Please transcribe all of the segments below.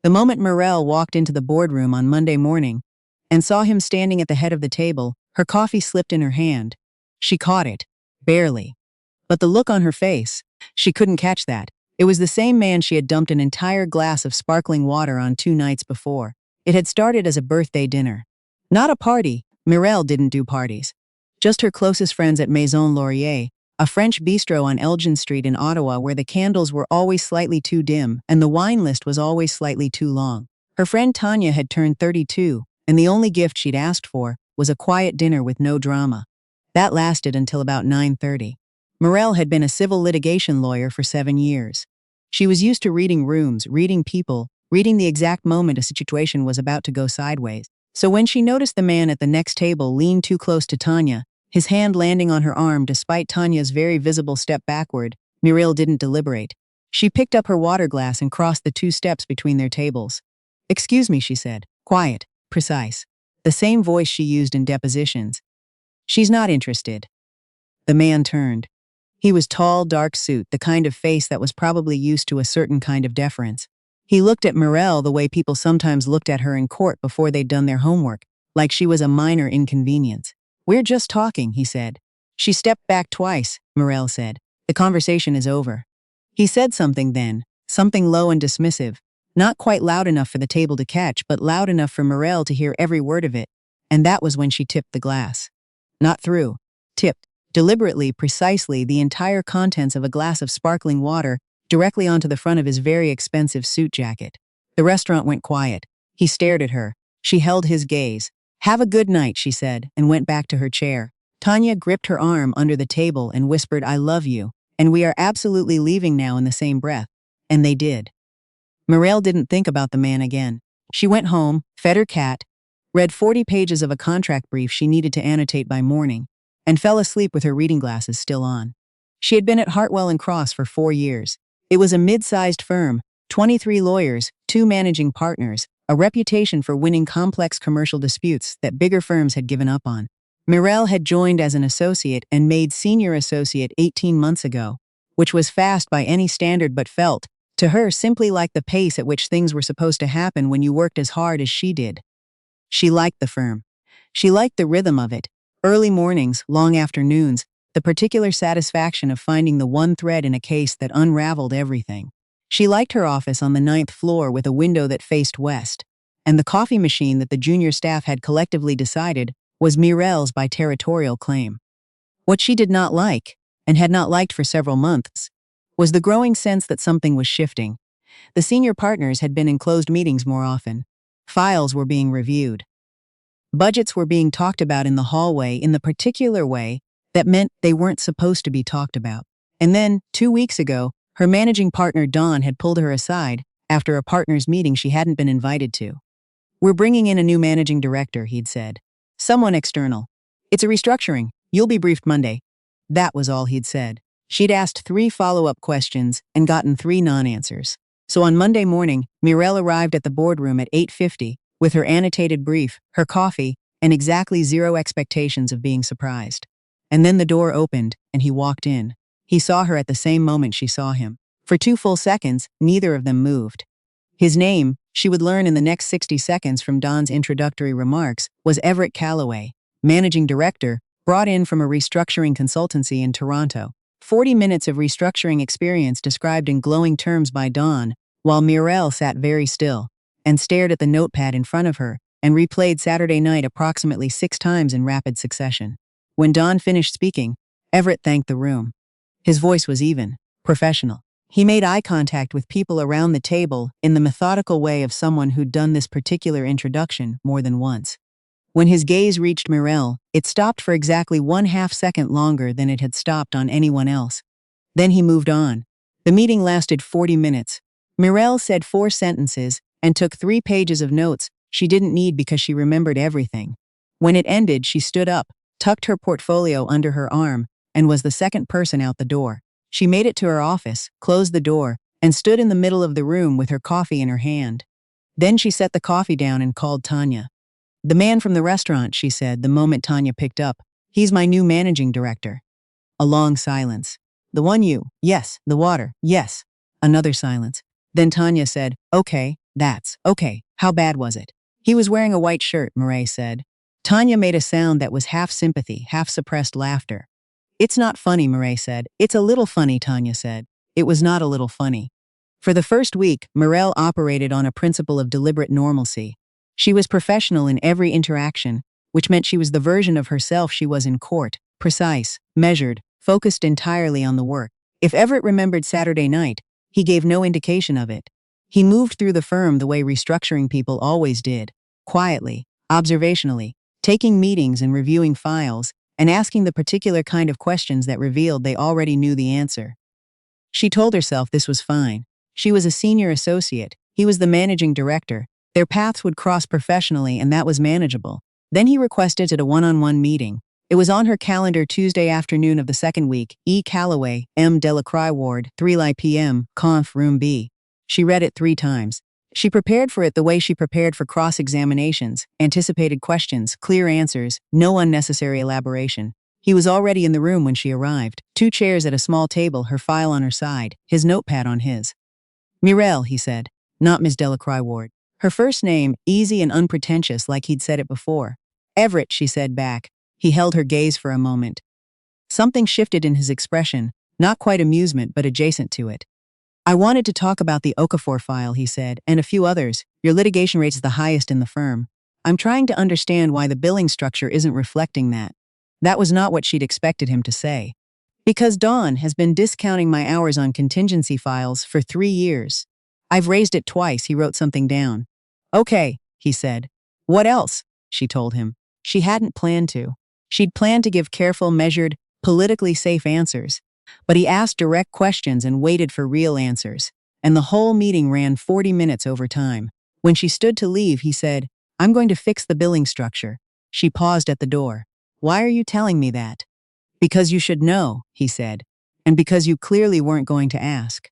The moment Mireille walked into the boardroom on Monday morning and saw him standing at the head of the table, her coffee slipped in her hand. She caught it. Barely. But the look on her face, she couldn't catch that. It was the same man she had dumped an entire glass of sparkling water on 2 nights before. It had started as a birthday dinner. Not a party. Mireille didn't do parties. Just her closest friends at Maison Laurier, a French bistro on Elgin Street in Ottawa where the candles were always slightly too dim and the wine list was always slightly too long. Her friend Tanya had turned 32, and the only gift she'd asked for was a quiet dinner with no drama. That lasted until about 9:30. Mireille had been a civil litigation lawyer for 7 years. She was used to reading rooms, reading people, reading the exact moment a situation was about to go sideways. So when she noticed the man at the next table lean too close to Tanya, his hand landing on her arm despite Tanya's very visible step backward, Mireille didn't deliberate. She picked up her water glass and crossed the 2 steps between their tables. "Excuse me," she said. Quiet, precise. The same voice she used in depositions. "She's not interested." The man turned. He was tall, dark suit, the kind of face that was probably used to a certain kind of deference. He looked at Mireille the way people sometimes looked at her in court before they'd done their homework, like she was a minor inconvenience. "We're just talking," he said. "She stepped back twice," Mireille said. "The conversation is over." He said something then, something low and dismissive, not quite loud enough for the table to catch, but loud enough for Mireille to hear every word of it, and that was when she tipped the glass. Not through. Tipped. Deliberately, precisely, the entire contents of a glass of sparkling water directly onto the front of his very expensive suit jacket. The restaurant went quiet. He stared at her. She held his gaze. "Have a good night," she said, and went back to her chair. Tanya gripped her arm under the table and whispered, "I love you, and we are absolutely leaving now," in the same breath. And they did. Mireille didn't think about the man again. She went home, fed her cat, read 40 pages of a contract brief she needed to annotate by morning, and fell asleep with her reading glasses still on. She had been at Hartwell & Cross for 4 years. It was a mid-sized firm, 23 lawyers, 2 managing partners, a reputation for winning complex commercial disputes that bigger firms had given up on. Mireille had joined as an associate and made senior associate 18 months ago, which was fast by any standard but felt, to her, simply like the pace at which things were supposed to happen when you worked as hard as she did. She liked the firm. She liked the rhythm of it. Early mornings, long afternoons, the particular satisfaction of finding the one thread in a case that unraveled everything. She liked her office on the 9th floor with a window that faced west, and the coffee machine that the junior staff had collectively decided was Mireille's by territorial claim. What she did not like, and had not liked for several months, was the growing sense that something was shifting. The senior partners had been in closed meetings more often. Files were being reviewed. Budgets were being talked about in the hallway in the particular way that meant they weren't supposed to be talked about. And then, 2 weeks ago, her managing partner Dawn had pulled her aside after a partners' meeting she hadn't been invited to. "We're bringing in a new managing director," he'd said. "Someone external. It's a restructuring. You'll be briefed Monday." That was all he'd said. She'd asked 3 follow-up questions and gotten 3 non-answers. So on Monday morning, Mireille arrived at the boardroom at 8:50 with her annotated brief, her coffee, and exactly 0 expectations of being surprised. And then the door opened, and he walked in. He saw her at the same moment she saw him. For 2 full seconds, neither of them moved. His name, she would learn in the next 60 seconds from Don's introductory remarks, was Everett Calloway, managing director, brought in from a restructuring consultancy in Toronto. 40 minutes of restructuring experience described in glowing terms by Don, while Mireille sat very still and stared at the notepad in front of her and replayed Saturday night approximately 6 times in rapid succession. When Don finished speaking, Everett thanked the room. His voice was even, professional. He made eye contact with people around the table in the methodical way of someone who'd done this particular introduction more than once. When his gaze reached Mireille, it stopped for exactly 1/2 second longer than it had stopped on anyone else. Then he moved on. The meeting lasted 40 minutes. Mireille said 4 sentences and took 3 pages of notes she didn't need because she remembered everything. When it ended, she stood up, tucked her portfolio under her arm, and was the second person out the door. She made it to her office, closed the door, and stood in the middle of the room with her coffee in her hand. Then she set the coffee down and called Tanya. "The man from the restaurant," she said the moment Tanya picked up. "He's my new managing director." A long silence. "The one you—" "Yes." "The water." "Yes." Another silence. Then Tanya said, "Okay, That's okay. How bad was it? He was wearing a white shirt, Mireille said. Tanya made a sound that was half sympathy, half suppressed laughter. It's not funny, Mireille said. It's a little funny, Tanya said. It was not a little funny. For the first week, Mireille operated on a principle of deliberate normalcy. She was professional in every interaction, which meant she was the version of herself she was in court, precise, measured, focused entirely on the work. If Everett remembered Saturday night, he gave no indication of it. He moved through the firm the way restructuring people always did, quietly, observationally, taking meetings and reviewing files, and asking the particular kind of questions that revealed they already knew the answer. She told herself this was fine. She was a senior associate, he was the managing director. Their paths would cross professionally, and that was manageable. Then he requested a one-on-one meeting. It was on her calendar Tuesday afternoon of the second week, E. Calloway, M. Delacroix Ward, 3 p.m., Conf. Room B. She read it 3 times. She prepared for it the way she prepared for cross-examinations, anticipated questions, clear answers, no unnecessary elaboration. He was already in the room when she arrived, 2 chairs at a small table, her file on her side, his notepad on his. Mireille, he said, not Ms. Delacroix Ward. Her first name, easy and unpretentious like he'd said it before. Everett, she said back. He held her gaze for a moment. Something shifted in his expression, not quite amusement but adjacent to it. I wanted to talk about the Okafor file, he said, and a few others. Your litigation rate's the highest in the firm. I'm trying to understand why the billing structure isn't reflecting that. That was not what she'd expected him to say. Because Dawn has been discounting my hours on contingency files for 3 years. I've raised it twice, he wrote something down. Okay, he said. What else? She told him. She hadn't planned to. She'd planned to give careful, measured, politically safe answers. But he asked direct questions and waited for real answers. And the whole meeting ran 40 minutes over time. When she stood to leave, he said, I'm going to fix the billing structure. She paused at the door. Why are you telling me that? Because you should know, he said. And because you clearly weren't going to ask.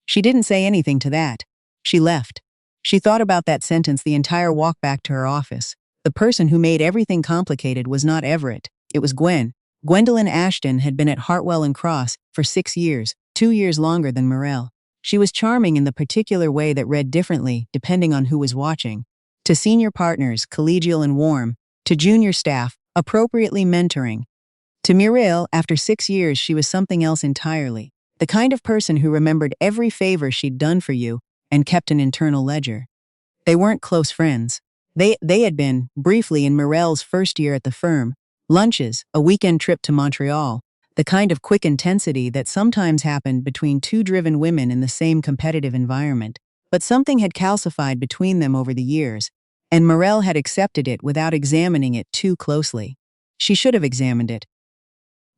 She didn't say anything to that. She left. She thought about that sentence the entire walk back to her office. The person who made everything complicated was not Everett. It was Gwen. Gwendolyn Ashton had been at Hartwell and Cross for 6 years, 2 years longer than Mireille. She was charming in the particular way that read differently depending on who was watching. To senior partners, collegial and warm. To junior staff, appropriately mentoring. To Mireille, after 6 years, she was something else entirely. The kind of person who remembered every favor she'd done for you and kept an internal ledger. They weren't close friends. They had been, briefly in Mireille's first year at the firm, lunches, a weekend trip to Montreal, the kind of quick intensity that sometimes happened between 2 driven women in the same competitive environment. But something had calcified between them over the years, and Mireille had accepted it without examining it too closely. She should have examined it.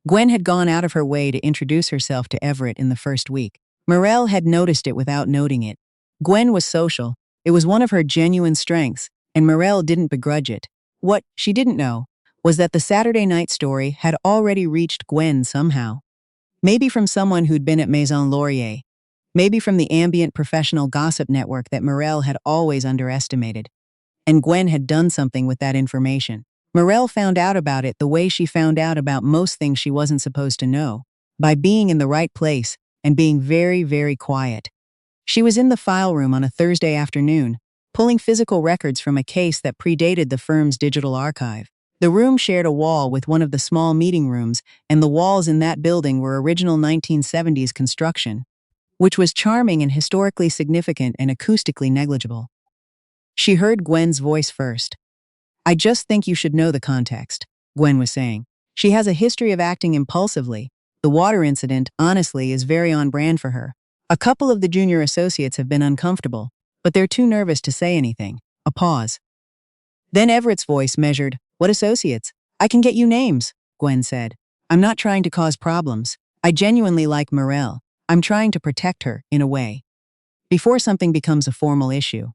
Gwen had gone out of her way to introduce herself to Everett in the first week. Mireille had noticed it without noting it. Gwen was social. It was one of her genuine strengths, and Mireille didn't begrudge it. What she didn't know was that the Saturday night story had already reached Gwen somehow. Maybe from someone who'd been at Maison Laurier. Maybe from the ambient professional gossip network that Mireille had always underestimated. And Gwen had done something with that information. Mireille found out about it the way she found out about most things she wasn't supposed to know, by being in the right place and being very, very quiet. She was in the file room on a Thursday afternoon, pulling physical records from a case that predated the firm's digital archive. The room shared a wall with one of the small meeting rooms, and the walls in that building were original 1970s construction, which was charming and historically significant and acoustically negligible. She heard Gwen's voice first. I just think you should know the context, Gwen was saying. She has a history of acting impulsively. The water incident, honestly, is very on brand for her. A couple of the junior associates have been uncomfortable, but they're too nervous to say anything. A pause. Then Everett's voice measured, What associates? I can get you names, Gwen said. I'm not trying to cause problems. I genuinely like Mireille. I'm trying to protect her, in a way. Before something becomes a formal issue.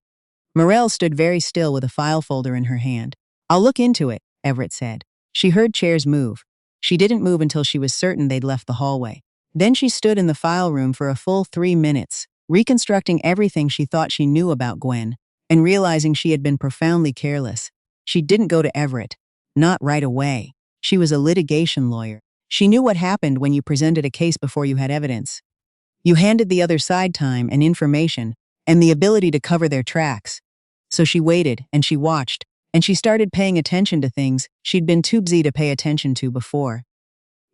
Mireille stood very still with a file folder in her hand. I'll look into it, Everett said. She heard chairs move. She didn't move until she was certain they'd left the hallway. Then she stood in the file room for a full 3 minutes, reconstructing everything she thought she knew about Gwen, and realizing she had been profoundly careless. She didn't go to Everett. Not right away. She was a litigation lawyer. She knew what happened when you presented a case before you had evidence. You handed the other side time and information, and the ability to cover their tracks. So she waited, and she watched, and she started paying attention to things she'd been too busy to pay attention to before.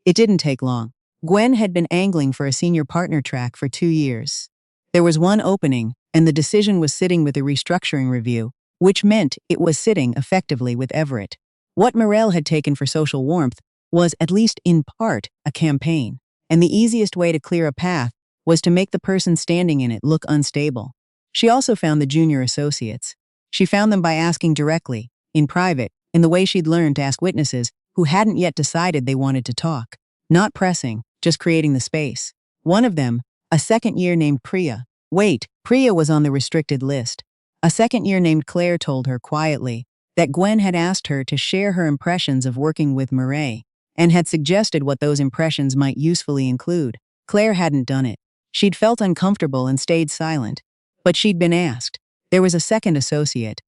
It didn't take long. Gwen had been angling for a senior partner track for 2 years. There was one opening, and the decision was sitting with a restructuring review, which meant it was sitting effectively with Everett. What Mireille had taken for social warmth was, at least in part, a campaign, and the easiest way to clear a path was to make the person standing in it look unstable. She also found the junior associates. She found them by asking directly, in private, in the way she'd learned to ask witnesses who hadn't yet decided they wanted to talk. Not pressing, just creating the space. One of them, a second-year named Priya. Wait, Priya was on the restricted list. A second-year named Claire told her quietly that Gwen had asked her to share her impressions of working with Mireille and had suggested what those impressions might usefully include. Claire hadn't done it. She'd felt uncomfortable and stayed silent. But she'd been asked. There was a second associate.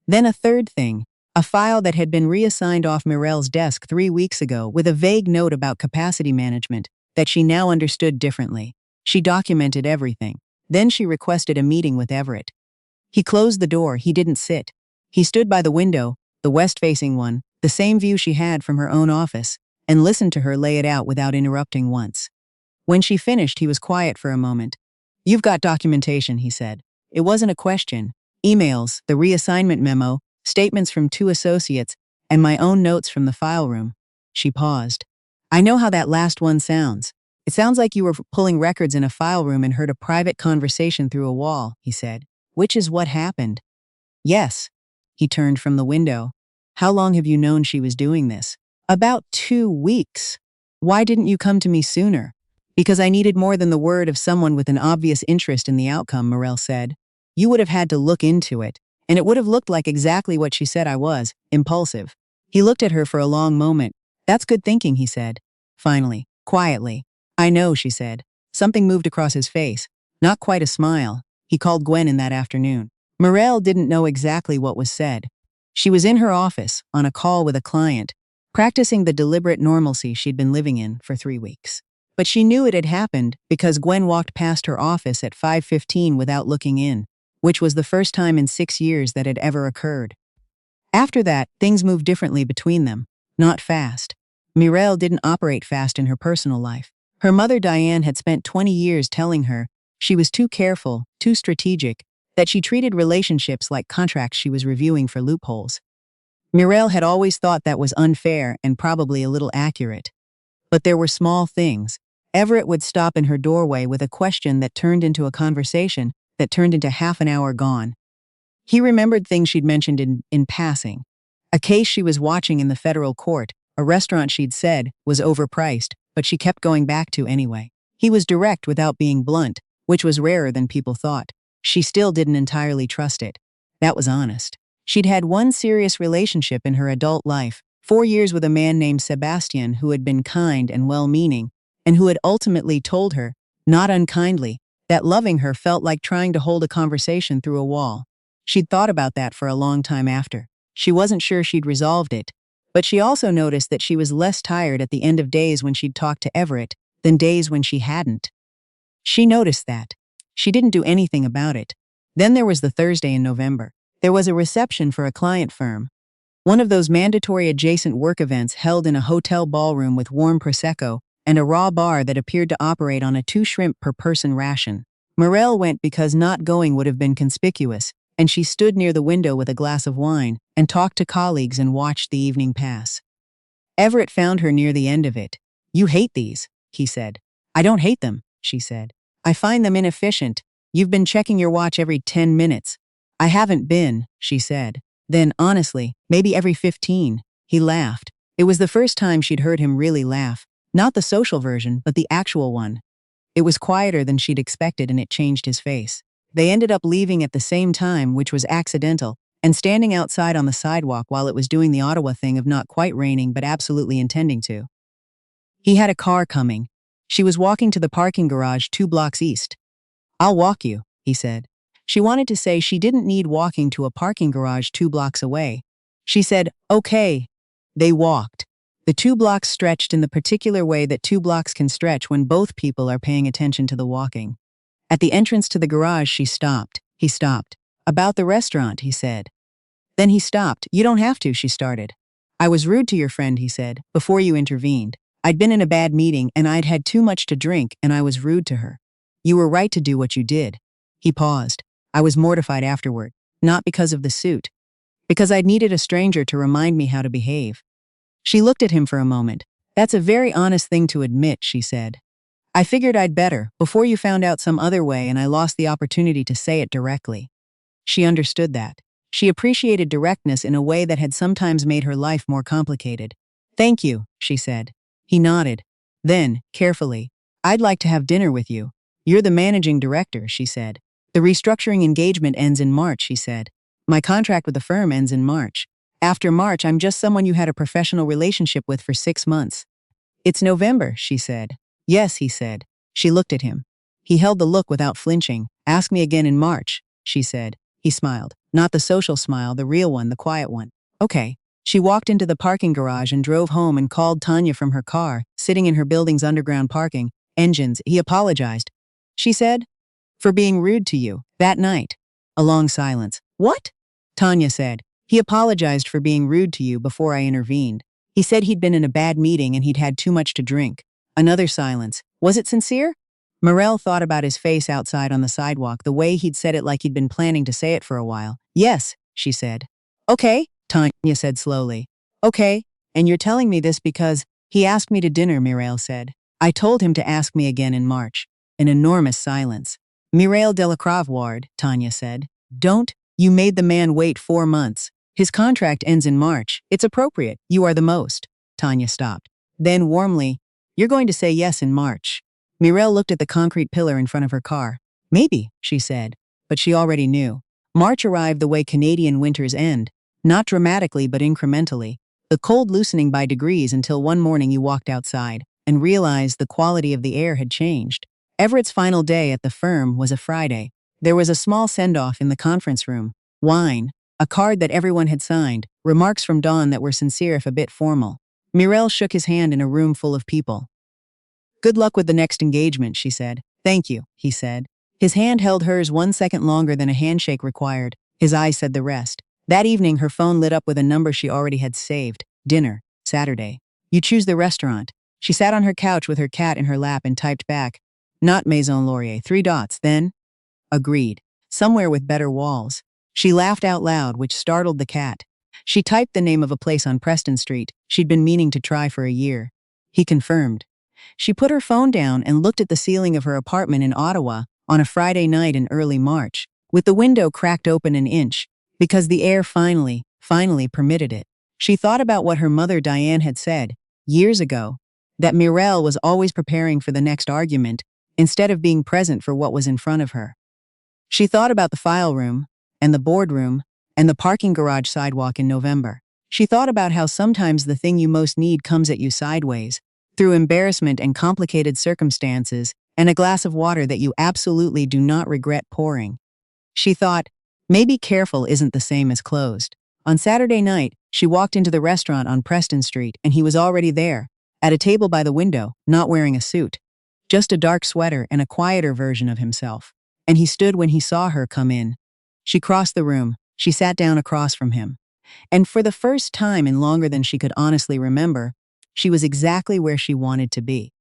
Then a third thing, a file that had been reassigned off Mireille's desk 3 weeks ago with a vague note about capacity management that she now understood differently. She documented everything. Then she requested a meeting with Everett. He closed the door. He didn't sit. He stood by the window, the west-facing one, the same view she had from her own office, and listened to her lay it out without interrupting once. When she finished, he was quiet for a moment. "You've got documentation," he said. It wasn't a question. Emails, the reassignment memo, statements from 2 associates, and my own notes from the file room. She paused. "I know how that last one sounds. It sounds like you were pulling records in a file room and heard a private conversation through a wall," he said. "Which is what happened." "Yes." He turned from the window. "How long have you known she was doing this?" "About 2 weeks. Why didn't you come to me sooner?" "Because I needed more than the word of someone with an obvious interest in the outcome," Mireille said. "You would have had to look into it, and it would have looked like exactly what she said I was, impulsive." He looked at her for a long moment. "That's good thinking," he said. Finally, quietly. "I know," she said. Something moved across his face. Not quite a smile. He called Gwen in that afternoon. Mireille didn't know exactly what was said. She was in her office, on a call with a client, practicing the deliberate normalcy she'd been living in for 3 weeks. But she knew it had happened because Gwen walked past her office at 5:15 without looking in, which was the first time in 6 years that had ever occurred. After that, things moved differently between them, not fast. Mireille didn't operate fast in her personal life. Her mother Diane had spent 20 years telling her she was too careful, too strategic, that she treated relationships like contracts she was reviewing for loopholes. Mireille had always thought that was unfair and probably a little accurate. But there were small things. Everett would stop in her doorway with a question that turned into a conversation that turned into half an hour gone. He remembered things she'd mentioned in passing. A case she was watching in the federal court, a restaurant she'd said was overpriced, but she kept going back to anyway. He was direct without being blunt, which was rarer than people thought. She still didn't entirely trust it. That was honest. She'd had one serious relationship in her adult life, 4 years with a man named Sebastian who had been kind and well-meaning, and who had ultimately told her, not unkindly, that loving her felt like trying to hold a conversation through a wall. She'd thought about that for a long time after. She wasn't sure she'd resolved it, but she also noticed that she was less tired at the end of days when she'd talked to Everett than days when she hadn't. She noticed that. She didn't do anything about it. Then there was the Thursday in November. There was a reception for a client firm. One of those mandatory adjacent work events held in a hotel ballroom with warm Prosecco and a raw bar that appeared to operate on a 2 shrimp per person ration. Mireille went because not going would have been conspicuous, and she stood near the window with a glass of wine and talked to colleagues and watched the evening pass. Everett found her near the end of it. "You hate these," he said. "I don't hate them," she said. "I find them inefficient. You've been checking your watch every 10 minutes. "I haven't been," she said. Then, honestly, maybe every 15. He laughed. It was the first time she'd heard him really laugh. Not the social version, but the actual one. It was quieter than she'd expected, and it changed his face. They ended up leaving at the same time, which was accidental, and standing outside on the sidewalk while it was doing the Ottawa thing of not quite raining but absolutely intending to. He had a car coming. She was walking to the parking garage 2 blocks east. "I'll walk you," he said. She wanted to say she didn't need walking to a parking garage 2 blocks away. She said, "Okay." They walked. The 2 blocks stretched in the particular way that 2 blocks can stretch when both people are paying attention to the walking. At the entrance to the garage, she stopped. He stopped. About the restaurant, he said. Then he stopped. You don't have to, she started. I was rude to your friend, he said, before you intervened. I'd been in a bad meeting and I'd had too much to drink and I was rude to her. You were right to do what you did. He paused. I was mortified afterward, not because of the suit, because I'd needed a stranger to remind me how to behave. She looked at him for a moment. That's a very honest thing to admit, she said. I figured I'd better, before you found out some other way and I lost the opportunity to say it directly. She understood that. She appreciated directness in a way that had sometimes made her life more complicated. Thank you, she said. He nodded. Then, carefully, I'd like to have dinner with you. You're the managing director, she said. The restructuring engagement ends in March, he said. My contract with the firm ends in March. After March, I'm just someone you had a professional relationship with for 6 months. It's November, she said. Yes, he said. She looked at him. He held the look without flinching. Ask me again in March, she said. He smiled. Not the social smile, the real one, the quiet one. Okay. She walked into the parking garage and drove home and called Tanya from her car, sitting in her building's underground parking. Engines. He apologized, she said, for being rude to you that night. A long silence. What? Tanya said. He apologized for being rude to you before I intervened. He said he'd been in a bad meeting and he'd had too much to drink. Another silence. Was it sincere? Mireille thought about his face outside on the sidewalk, the way he'd said it like he'd been planning to say it for a while. Yes, she said. Okay, Tanya said slowly. Okay, and you're telling me this because he asked me to dinner, Mireille said. I told him to ask me again in March. An enormous silence. Mireille Delacroix, Tanya said. Don't. You made the man wait 4 months. His contract ends in March. It's appropriate. You are the most. Tanya stopped. Then warmly, you're going to say yes in March. Mireille looked at the concrete pillar in front of her car. Maybe, she said. But she already knew. March arrived the way Canadian winters end. Not dramatically, but incrementally. The cold loosening by degrees until one morning you walked outside and realized the quality of the air had changed. Everett's final day at the firm was a Friday. There was a small send-off in the conference room. Wine. A card that everyone had signed. Remarks from Dawn that were sincere if a bit formal. Mireille shook his hand in a room full of people. Good luck with the next engagement, she said. Thank you, he said. His hand held hers 1 second longer than a handshake required. His eyes said the rest. That evening, her phone lit up with a number she already had saved. Dinner. Saturday. You choose the restaurant. She sat on her couch with her cat in her lap and typed back. Not Maison Laurier. 3 dots. Then? Agreed. Somewhere with better walls. She laughed out loud, which startled the cat. She typed the name of a place on Preston Street she'd been meaning to try for a year. He confirmed. She put her phone down and looked at the ceiling of her apartment in Ottawa on a Friday night in early March, with the window cracked open an inch, because the air finally permitted it. She thought about what her mother Diane had said, years ago, that Mireille was always preparing for the next argument, instead of being present for what was in front of her. She thought about the file room, and the boardroom, and the parking garage sidewalk in November. She thought about how sometimes the thing you most need comes at you sideways, through embarrassment and complicated circumstances, and a glass of water that you absolutely do not regret pouring. She thought, maybe careful isn't the same as closed. On Saturday night, she walked into the restaurant on Preston Street and he was already there, at a table by the window, not wearing a suit. Just a dark sweater and a quieter version of himself. And he stood when he saw her come in. She crossed the room. She sat down across from him. And for the first time in longer than she could honestly remember, she was exactly where she wanted to be.